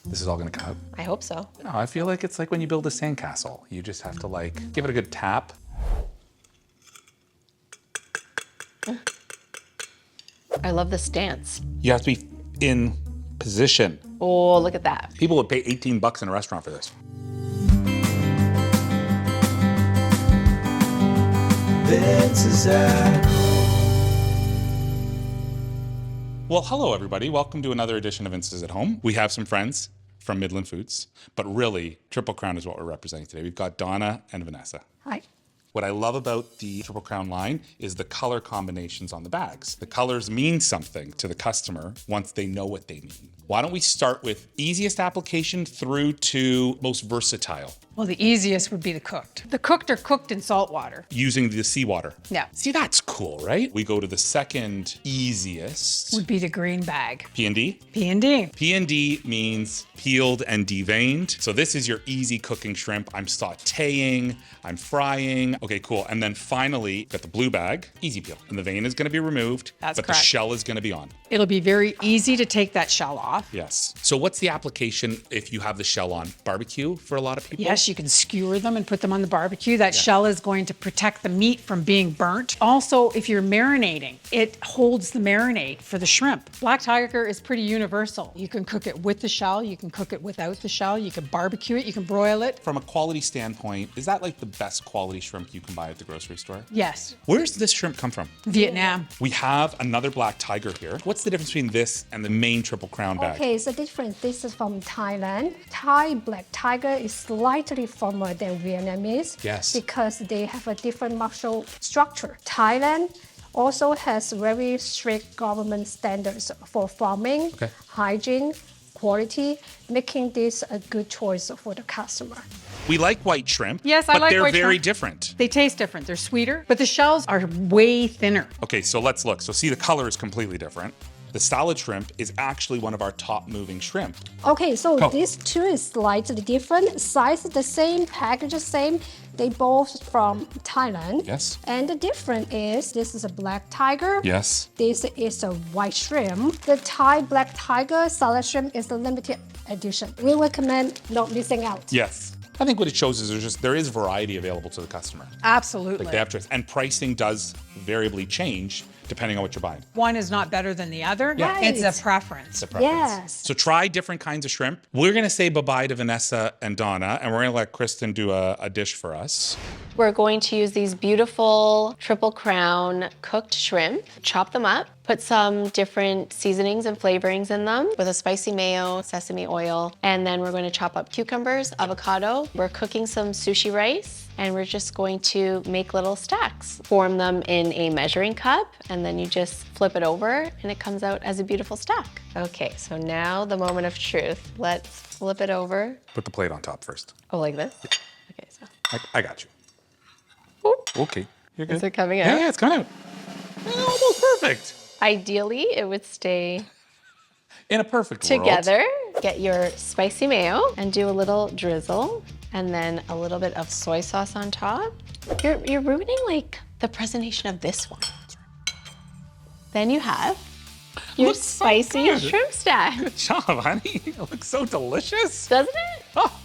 This is all gonna cut. I hope so. No, I feel like it's like when you build a sandcastle. You just have to like, give it a good tap. I love the stance. You have to be in position. Oh, look at that. People would pay 18 bucks in a restaurant for this. Well, hello everybody. Welcome to another edition of Vince's at Home. We have some friends from Midland Foods, but really Triple Crown is what we're representing today. We've got Donna and Vanessa. Hi. What I love about the Triple Crown line is the color combinations on the bags. The colors mean something to the customer once they know what they mean. Why don't we start with easiest application through to most versatile? Well, the easiest would be the cooked. The cooked are cooked in salt water. Using the seawater. Yeah. See, that's cool, right? We go to the second easiest. Would be the green bag. P&D? P&D. P&D means peeled and deveined. So this is your easy cooking shrimp. I'm sauteing, I'm frying. Okay, cool. And then finally, got the blue bag, easy peel. And the vein is gonna be removed, That's but correct. the shell is gonna be on. It'll be very easy to take that shell off. Yes. So what's the application if you have the shell on? Barbecue for a lot of people? Yes, you can skewer them and put them on the barbecue. That shell is going to protect the meat from being burnt. Also, if you're marinating, it holds the marinade for the shrimp. Black tiger is pretty universal. You can cook it with the shell, you can cook it without the shell, you can barbecue it, you can broil it. From a quality standpoint, is that like the best quality shrimp you can buy at the grocery store? Yes, Where's this shrimp come from? Vietnam. We have another black tiger here. What's the difference between this and the main Triple Crown bag? Okay, so different. This is from Thailand. Thai black tiger is slightly firmer than Vietnamese. Yes. Because they have a different muscle structure. Thailand also has very strict government standards for farming, Okay. hygiene, quality, making this a good choice for the customer. We like white shrimp. Yes, I like But they're white very shrimp. different. They taste different, they're sweeter, but the shells are way thinner. Okay, so let's look. So see, the color is completely different. The salad shrimp is actually one of our top moving shrimp. Okay, so Go. these two is slightly different. Size the same, package the same. They both from Thailand. Yes. And the difference is this is a black tiger. Yes. This is a white shrimp. The Thai black tiger salad shrimp is a limited edition. We recommend not missing out. Yes. I think what it shows is there is variety available to the customer. Absolutely. Like they have choice. And pricing does variably change depending on what you're buying. One is not better than the other. Yeah. It's Right. a preference. It's a preference. Yes. So try different kinds of shrimp. We're gonna say bye-bye to Vanessa and Donna, and we're gonna let Kristen do a dish for us. We're going to use these beautiful Triple Crown cooked shrimp, chop them up, put some different seasonings and flavorings in them with a spicy mayo, sesame oil, and then we're going to chop up cucumbers, avocado. We're cooking some sushi rice, and we're just going to make little stacks. Form them in a measuring cup, and then you just flip it over, and it comes out as a beautiful stack. Okay, so now the moment of truth. Let's flip it over. Put the plate on top first. Oh, like this? Okay, so. I got you. Oop. Okay, you're good. Is it coming out? Yeah, it's coming out. Almost perfect. Ideally, it would stay In a perfect world. together. Get your spicy mayo and do a little drizzle and then a little bit of soy sauce on top. You're ruining like the presentation of this one. Then you have your Looks so spicy good. shrimp stack. Good job, honey. It looks so delicious. Doesn't it? Oh,